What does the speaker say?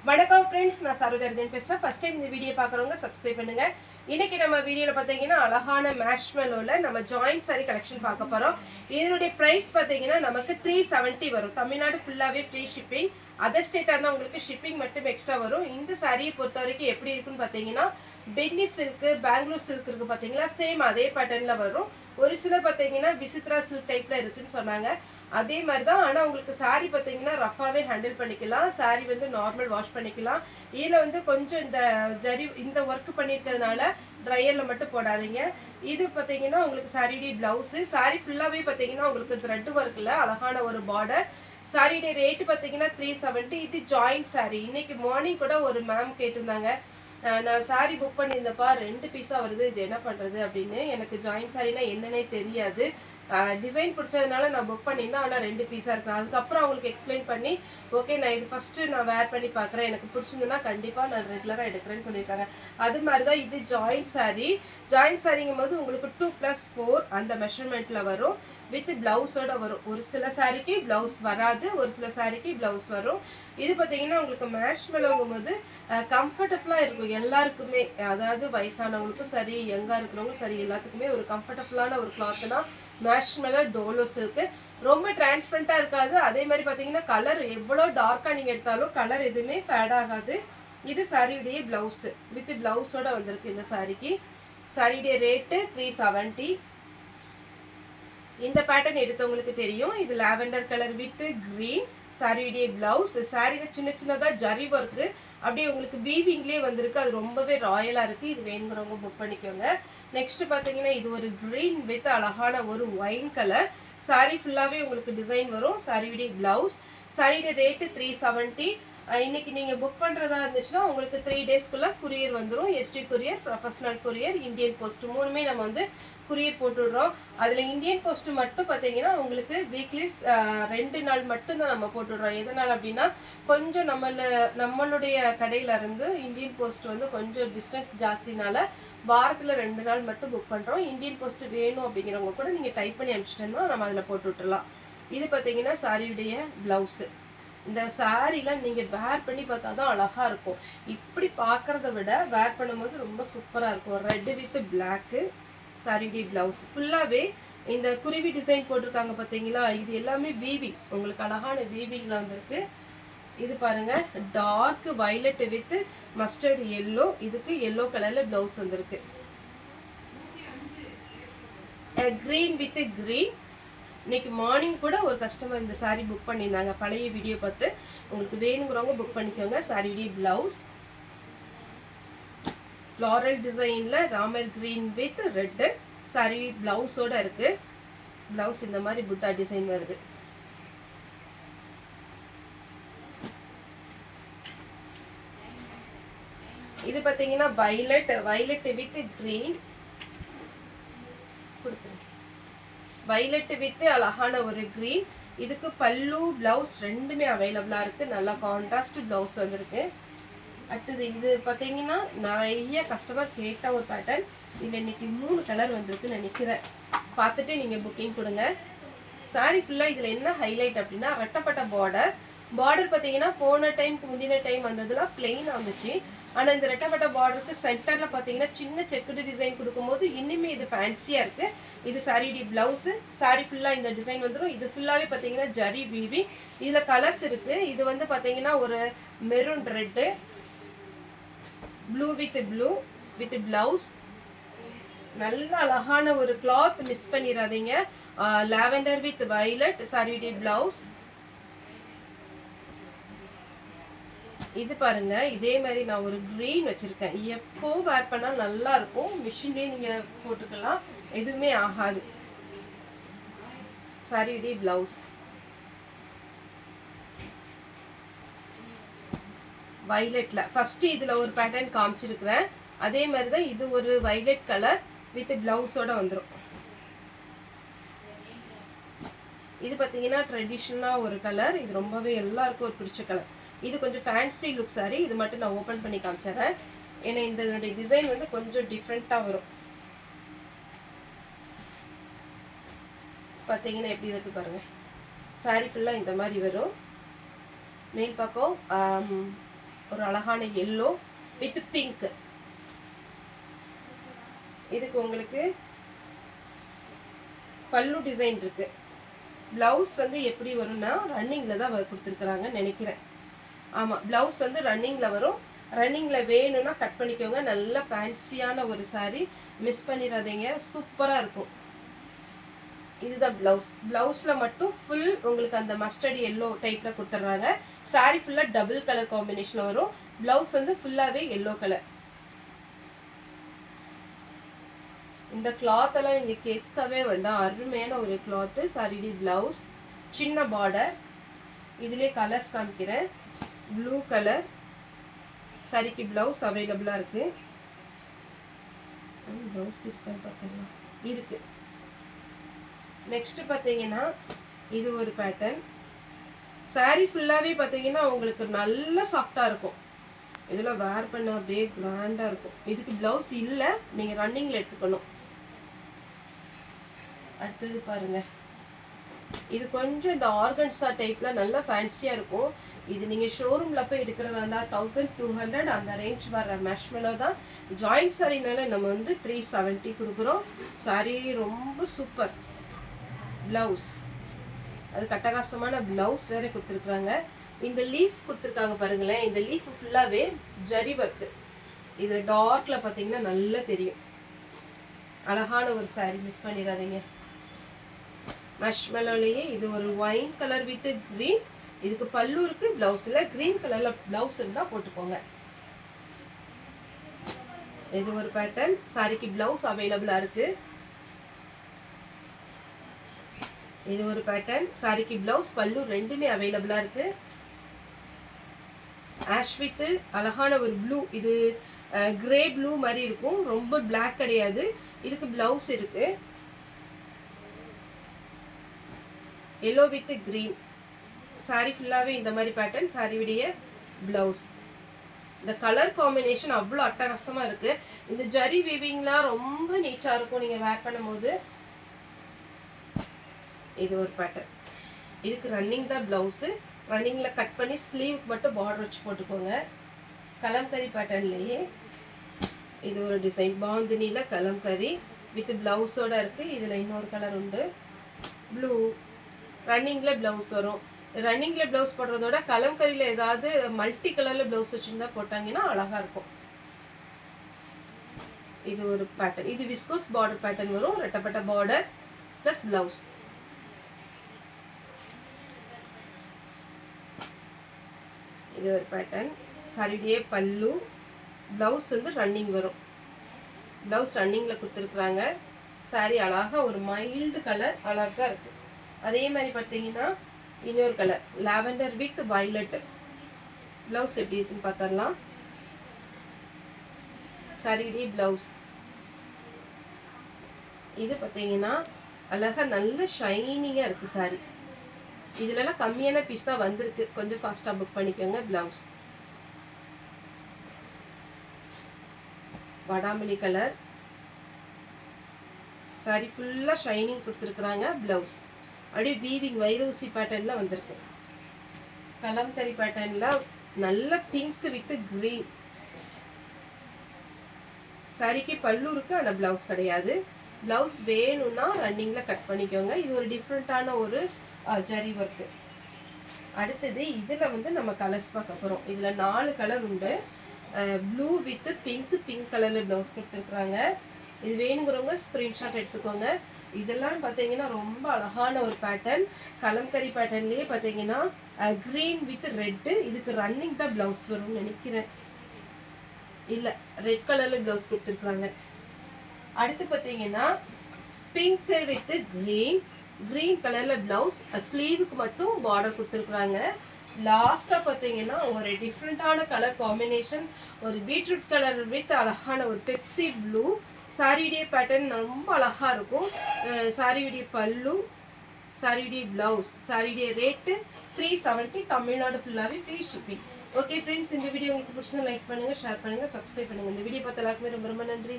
வணக்கம் ஃப்ரெண்ட்ஸ், நான் சரோஜர்தன் பேசுகிறேன். ஃபர்ஸ்ட் டைம் இந்த வீடியோ பார்க்குறவங்க சப்ஸ்கிரைப் பண்ணுங்க. இன்னைக்கு நம்ம வீடியோவில் பார்த்தீங்கன்னா அழகான மேஷ்மெலோல நம்ம ஜாயிண்ட் சாரி கலெக்ஷன் பார்க்க போகிறோம். இதனுடைய ப்ரைஸ் பார்த்தீங்கன்னா நமக்கு 370 வரும். தமிழ்நாடு ஃபுல்லாகவே ஃப்ரீ ஷிப்பிங். அதர் ஸ்டேட்டாக இருந்தால் உங்களுக்கு ஷிப்பிங் மட்டும் எக்ஸ்ட்ரா வரும். இந்த சாரியை பொறுத்த வரைக்கும் எப்படி இருக்குன்னு பார்த்தீங்கன்னா பென்னி சில்க்கு, பெங்களூர் சில்க் இருக்குது பார்த்தீங்களா, சேம் அதே பேட்டர்னில் வரும். ஒரு சிலர் பார்த்தீங்கன்னா விசித்ரா சில்க் டைப்பில் இருக்குன்னு சொன்னாங்க. அதே மாதிரி தான். ஆனால் உங்களுக்கு சாரீ பார்த்தீங்கன்னா ரஃபாகவே ஹேண்டில் பண்ணிக்கலாம். சாரீ வந்து நார்மல் வாஷ் பண்ணிக்கலாம். இதில் வந்து கொஞ்சம் இந்த ஒர்க் பண்ணியிருக்கிறதுனால ட்ரையரில் மட்டும் போடாதீங்க. இது பார்த்தீங்கன்னா உங்களுக்கு சாரியுடைய ப்ளவுஸு. சாரீ ஃபுல்லாகவே பார்த்தீங்கன்னா உங்களுக்கு த்ரெட் ஒர்க்கில் அழகான ஒரு பார்டர். சாரியுடைய ரேட்டு பார்த்தீங்கன்னா 370. இது ஜாயிண்ட் சாரீ. இன்னைக்கு மார்னிங் கூட ஒரு மேம் கேட்டிருந்தாங்க, நான் சாரீ புக் பண்ணியிருந்தப்பா 2 பீஸாக வருது, இது என்ன பண்ணுறது அப்படின்னு. எனக்கு ஜாயிண்ட் சாரீனா என்னன்னே தெரியாது. டிசைன் பிடிச்சதுனால நான் புக் பண்ணியிருந்தேன், ஆனால் 2 பீஸாக இருக்கேன். அதுக்கப்புறம் அவங்களுக்கு எக்ஸ்பிளைன் பண்ணி ஓகே நான் இது ஃபஸ்ட்டு நான் வேர் பண்ணி பார்க்குறேன், எனக்கு பிடிச்சிருந்துன்னா கண்டிப்பாக நான் ரெகுலராக எடுக்கிறேன்னு சொல்லியிருக்காங்க. அது மாதிரி தான் இது ஜாயிண்ட் சாரீ. ஜாயிண்ட் சாரீங்கும் போது உங்களுக்கு 2+4 அந்த மெஷர்மெண்ட்டில் வரும். வித் ப்ளவுஸோட வரும். ஒரு சில சாரீக்கு ப்ளவுஸ் வராது, ஒரு சில சாரீக்கு ப்ளவுஸ் வரும். இது பார்த்தீங்கன்னா உங்களுக்கு மேஷ்மெலோங்கும் போது கம்ஃபர்டபுளாக இருக்கும் எல்லாருக்குமே. அதாவது வயசானவங்களுக்கும் சரி, யங்காக இருக்கிறவங்களும் சரி, எல்லாத்துக்குமே ஒரு கம்ஃபர்டபுளான ஒரு கிளாத்னா மேஷ்மெலோ டோலோ சில்க்கு. ரொம்ப டிரான்ஸ்பரண்ட்டாக இருக்காது. அதே மாதிரி பார்த்தீங்கன்னா கலர் எவ்வளோ டார்க்காக நீங்கள் எடுத்தாலும் கலர் எதுவுமே ஃபேட் ஆகாது. இது சாரியுடைய ப்ளவுஸு வித் ப்ளவுஸோட வந்திருக்கு. இந்த சாரிக்கு சாரியுடைய ரேட்டு 370. இந்த பேட்டர்ன் எடுத்தவங்களுக்கு தெரியும். இது லாவெண்டர் கலர் வித் கிரீன். சாரியுடைய பிளவுஸ். சாரியில சின்ன சின்னதாக ஜரி ஒர்க்கு அப்படியே உங்களுக்கு வீவிங்லேயே வந்திருக்கு. அது ரொம்பவே ராயலாக இருக்குது. இது வேணுங்கிறவங்க புக் பண்ணிக்கோங்க. நெக்ஸ்ட் பார்த்தீங்கன்னா இது ஒரு கிரீன் வித் அழகான ஒரு ஒயின் கலர். சாரி ஃபுல்லாகவே உங்களுக்கு டிசைன் வரும். சாரியுடைய பிளவுஸ். சாரியுடைய ரேட்டு 370. இன்னைக்கு நீங்கள் புக் பண்ணுறதா இருந்துச்சுன்னா உங்களுக்கு 3 டேஸ்க்குள்ளே குரியர் வந்துடும். ST courier, professional courier, Indian post மூணுமே நம்ம வந்து குரியர் போட்டுவிடுறோம். அதில் இந்தியன் போஸ்ட் மட்டும் பார்த்தீங்கன்னா உங்களுக்கு வீக்லிஸ் 2 நாள் மட்டும்தான் நம்ம போட்டுவிடுறோம். எதனால் அப்படின்னா கொஞ்சம் நம்மளுடைய கடையிலேருந்து இந்தியன் போஸ்ட் வந்து கொஞ்சம் டிஸ்டன்ஸ் ஜாஸ்தினால வாரத்தில் 2 நாள் மட்டும் புக் பண்ணுறோம். இந்தியன் போஸ்ட் வேணும் அப்படிங்கிறவங்க கூட நீங்கள் டைப் பண்ணி அனுப்பிச்சிட்டோம்னா நம்ம அதில் போட்டு விட்டுறலாம். இது பார்த்தீங்கன்னா சாரியுடைய ப்ளவுஸு. இந்த சாரீலாம் நீங்கள் வேர் பண்ணி பார்த்தா தான் அழகாக இருக்கும். இப்படி பார்க்குறத விட வேர் பண்ணும்போது ரொம்ப சூப்பராக இருக்கும். Red with block. சாரியுடைய ப்ளவுஸ் ஃபுல்லாகவே இந்த குருவி டிசைன் போட்டிருக்காங்க பார்த்தீங்களா, இது எல்லாமே வீவிங். உங்களுக்கு அழகான வீவிங்கில் வந்திருக்கு. இது பாருங்கள், dark violet with mustard yellow. இதுக்கு எல்லோ கலரில் ப்ளவுஸ் வந்திருக்கு. Green with green. இன்னைக்கு மார்னிங் கூட ஒரு கஸ்டமர் இந்த சாரீ புக் பண்ணியிருந்தாங்க. பழைய வீடியோ பார்த்து உங்களுக்கு வேணுங்கிறவங்க புக் பண்ணிக்கோங்க. சாரியுடைய ப்ளவுஸ் ஃப்ளாரல் டிசைனில் Ramar green with red. Sari ப்ளவுஸோடு இருக்குது. ப்ளவுஸ் இந்த மாதிரி புட்டா டிசைன் வருது. இது பார்த்தீங்கன்னா வயலட் வித் கிரீன் கொடுத்துருங்க. வயலட் வித் அழகான ஒரு கிரீன். இதுக்கு பல்லு ப்ளவுஸ் ரெண்டுமே அவைலபிளாக இருக்குது. நல்லா கான்ட்ராஸ்ட் ப்ளவுஸ் வந்திருக்கு. அடுத்தது இது பார்த்தீங்கன்னா நிறைய கஸ்டமர் கேட்ட ஒரு பேட்டர்ன். இதில் இன்னைக்கு 3 கலர் வந்திருக்குன்னு நினைக்கிறேன். பார்த்துட்டு நீங்கள் புக்கிங் கொடுங்க. சாரி ஃபுல்லாக இதில் என்ன ஹைலைட் அப்படின்னா ரெட்டப்பட்ட பார்டர். பார்த்தீங்கன்னா போன டைமுக்கு முந்தின டைம் வந்ததுலாம் பிளெயினாக வந்துச்சு. ஆனால் இந்த ரெட்டப்பட்ட பார்டருக்கு சென்டரில் பார்த்தீங்கன்னா சின்ன செக்குடு டிசைன் கொடுக்கும்போது இன்னுமே இது ஃபேன்சியாக இருக்குது. இது சாரியுடைய ப்ளவுஸு. சாரி ஃபுல்லாக இந்த டிசைன் வந்துடும். இது ஃபுல்லாகவே பார்த்தீங்கன்னா ஜரி வீவி. இதில் கலர்ஸ் இருக்குது. இது வந்து பார்த்தீங்கன்னா ஒரு maroon red, blue with blouse. நல்ல அழகான ஒரு கிளாத், மிஸ் பண்ணிடாதீங்க. Lavender with violet. சாரியுடைய ப்ளவுஸ். இது பாருங்க, இதே மாதிரி நான் ஒரு க்ரீன் வச்சிருக்கேன். எப்போ வேர் பண்ணால் நல்லா இருக்கும். மிஷின்லேயே நீங்கள் போட்டுக்கலாம், எதுவுமே ஆகாது. சாரியுடைய ப்ளவுஸ் வயலட்டில் ஃபஸ்ட்டு இதில் ஒரு பேட்டர்ன் காமிச்சிருக்கிறேன். அதே மாதிரி தான் இது ஒரு வயலட் கலர் வித் ப்ளவுஸோடு வந்துடும். இது பார்த்தீங்கன்னா ட்ரெடிஷ்னலாக ஒரு கலர். இது ரொம்பவே எல்லாருக்கும் ஒரு பிடிச்ச கலர். இது கொஞ்சம் ஃபேன்சி லுக் சாரி. இது மட்டும் நான் ஓப்பன் பண்ணி காமிச்சிடுறேன். ஏன்னா இதனுடைய டிசைன் வந்து கொஞ்சம் டிஃப்ரெண்ட்டாக வரும். பார்த்தீங்கன்னா எப்படி வருது பாருங்கள். சாரி ஃபுல்லாக இந்த மாதிரி வரும். மேல் பக்கம் ஒரு அழகான எல்லோ வித் பிங்க். இதுக்கு உங்களுக்கு பல்லு டிசைன் இருக்கு. பிளவுஸ் வந்து எப்படி வரும்னா ரன்னிங்ல தான் கொடுத்துருக்குறாங்கன்னு நினைக்கிறேன். ஆமாம், பிளவுஸ் வந்து ரன்னிங்ல வரும். ரன்னிங்ல வேணும்னா கட் பண்ணிக்கோங்க. நல்ல ஃபேன்சியான ஒரு சாரீ, மிஸ் பண்ணிடாதீங்க, சூப்பராக இருக்கும். இதுதான் பிளவுஸ். பிளவுஸ்ல மட்டும் ஃபுல் உங்களுக்கு அந்த மஸ்டர்ட் எல்லோ டைப்ல கொடுத்துட்றாங்க. சாரீ ஃபுல்லா டபுள் கலர் காம்பினேஷன் வரும். பிளவுஸ் வந்து ஃபுல்லாவே எல்லோ கலர். இந்த கிளாத் எல்லாம் நீங்க கேட்கவே வேண்டாம், அருமையான ஒரு கிளாத். சாரி பிளவுஸ், சின்ன பார்டர். இதுலயே கலர்ஸ் காமிக்கிறேன். ப்ளூ கலர் சாரிக்கு பிளவுஸ் அவைலபிளா இருக்கு. பிளவுஸ் இருக்கான்னு பார்த்தீங்களா? இருக்கு. நெக்ஸ்ட் பார்த்தீங்கன்னா இது ஒரு பேட்டர்ன். சாரீ ஃபுல்லாவே பார்த்தீங்கன்னா உங்களுக்கு நல்ல சாஃப்டா இருக்கும். இதெல்லாம் வேர் பண்ண அப்படியே கிராண்டா இருக்கும். இதுக்கு பிளவுஸ் இல்லை, நீங்க ரன்னிங்ல எடுத்துக்கணும். அடுத்தது பாருங்க, இது கொஞ்சம் இந்த ஆர்கன்ஸா டைப்ல நல்லா ஃபேன்சியா இருக்கும். இது நீங்க ஷோரூம்ல போய் எடுக்கிறதா இருந்தா 1200 அந்த ரேஞ்ச் வர மேஷ்மெலோ தான். ஜாயிண்ட் சாரினால நம்ம வந்து 370 கொடுக்குறோம். சாரி ரொம்ப சூப்பர். பிளவுஸ் அது கட்டகாசமான பிளவுஸ் வேற கொடுத்துருக்காங்க. இந்த லீஃப் கொடுத்துருக்காங்க பாருங்களேன். இந்த லீஃப் ஃபுல்லாவே ஜரி ஒர்க். இதுல டார்க்ல பாத்தீங்கன்னா நல்லா தெரியும். அழகான ஒரு சாரி, மிஸ் பண்ணிடாதீங்க. மஷ்மெலோலயே இது ஒரு ஒயின் கலர் வித் கிரீன். இதுக்கு பல்லு இருக்கு, பிளவுஸ்ல கிரீன் கலர்ல பிளவுஸ் இருந்தா போட்டுக்கோங்க. இது ஒரு பேட்டர்ன். சாரிக்கு பிளவுஸ் அவைலபிளா இருக்கு. இது ஒரு பேட்டர்ன். சாரிக்கு பிளவுஸ் பல்லு ரெண்டுமே அவைலபிளா இருக்கு. ஆஷ் வித் அழகான ஒரு ப்ளூ. இது கிரே ப்ளூ மாதிரி இருக்கும், ரொம்ப பிளாக் கிடையாது. இதுக்கு பிளவுஸ் இருக்கு. Yellow with green. சாரி ஃபுல்லாவே இந்த மாதிரி பேட்டர்ன். சாரியுடைய பிளவுஸ். இந்த கலர் காம்பினேஷன் அவ்வளோ அட்டகாசமா இருக்கு. இந்த ஜரி வீவிங்லாம் ரொம்ப நீட்டா இருக்கும் நீங்க வேர் பண்ணும்போது. இது ஒரு பேட்டர்ன். இதுக்கு ரன்னிங் தான் பிளவுஸ். ரன்னிங்ல கட் பண்ணி ஸ்லீவுக்கு மட்டும் பார்டர் வச்சு போட்டுக்கோங்க. கலம்கரி பேட்டர்ன்லயே இது ஒரு டிசைன். பாந்தினில கலம்கரி வித் பிளவுஸோட இருக்கு. இதுல இன்னொரு கலர் உண்டு, ப்ளூ. ரன்னிங்ல பிளவுஸ் வரும். ரன்னிங்ல பிளவுஸ் போடுறதோட கலம்கரியில ஏதாவது மல்டி கலர்ல பிளவுஸ் வச்சிருந்தா போட்டாங்கன்னா அழகா இருக்கும். இது ஒரு பேட்டர்ன். இது விஸ்கோஸ் பார்டர் பேட்டர்ன் வரும். ரெட்டப்பட்ட பார்டர் பிளஸ் பிளவுஸ். இது ஒரு பேட்டர்ன். சாரியே பல்லு. பிளவுஸ் வந்து ரன்னிங் வரும். பிளவுஸ் ரன்னிங்ல கொடுத்துருக்குறாங்க. சாரி அழகா ஒரு மைல்டு கலர், அழகா இருக்கு. அதே மாதிரி பார்த்தீங்கன்னா இன்னொரு colour lavender with violet. Blouse எப்படி இருக்குன்னு பார்த்தரலாம். சாரியுடைய பிளவுஸ் இது பார்த்தீங்கன்னா அழகா நல்ல ஷைனிங்கா இருக்கு சாரி. இதுலலாம் கம்மியான பீஸ் தான் வந்திருக்கு, கொஞ்சம் ஃபாஸ்டா புக் பண்ணிக்கோங்க. பிளவுஸ் வடாமல்லி கலர். சாரி ஃபுல்லா ஷைனிங் கொடுத்துருக்குறாங்க. பிளவுஸ் அப்படியே வீவிங் வைரோசி பேட்டர்ன்ல வந்திருக்கு. கலம்கரி பேட்டர்ன்ல நல்ல பிங்க் வித் கிரீன். சாரிக்கு பல்லு இருக்கு, ஆனா பிளவுஸ் கிடையாது. பிளவுஸ் வேணும்னா ரன்னிங்ல கட் பண்ணிக்கோங்க. இது ஒரு டிஃப்ரெண்டான ஒரு ஜரி ஒர்க். அடுத்தது இதுல வந்து நம்ம கலர்ஸ் பார்க்க போறோம். இதுல 4 கலர் உண்டு. ப்ளூ வித் பிங்க், பிங்க் கலர்ல பிளவுஸ் கொடுத்துருக்குறாங்க. இது வேணுங்கிறவங்க ஸ்கிரீன்ஷாட் எடுத்துக்கோங்க. இதெல்லாம் பார்த்தீங்கன்னா ரொம்ப அழகான ஒரு பேட்டர்ன். கலம்கரி பேட்டர்ன்லயே பார்த்தீங்கன்னா கிரீன் வித் ரெட்டு. இதுக்கு ரன்னிங் தான் பிளவுஸ் வரும்னு நினைக்கிறேன். இல்லை, ரெட் கலர்ல பிளவுஸ் கொடுத்துருக்குறாங்க. அடுத்து பார்த்தீங்கன்னா பிங்க் வித் கிரீன், கிரீன் கலர்ல பிளவுஸ். ஸ்லீவுக்கு மட்டும் பார்டர் கொடுத்துருக்குறாங்க. லாஸ்டா பார்த்தீங்கன்னா ஒரு டிஃப்ரெண்டான கலர் காம்பினேஷன், ஒரு பீட்ரூட் கலர் வித் அழகான ஒரு பெப்சி ப்ளூ. சாரியுடைய பேட்டர்ன் ரொம்ப அழகா இருக்கும். சாரியுடைய பல்லு, சாரியுடைய பிளவுஸ். சாரியுடைய ரேட்டு 370. தமிழ்நாடு ஃபுல்லாவே ஃப்ரீ ஷிப்பிங். ஓகே ஃப்ரெண்ட்ஸ், இந்த வீடியோ உங்களுக்கு பிடிச்சா லைக் பண்ணுங்க, ஷேர் பண்ணுங்க, சப்ஸ்கிரைப் பண்ணுங்க. இந்த வீடியோ பார்த்த எல்லாருக்குமே ரொம்ப ரொம்ப நன்றி.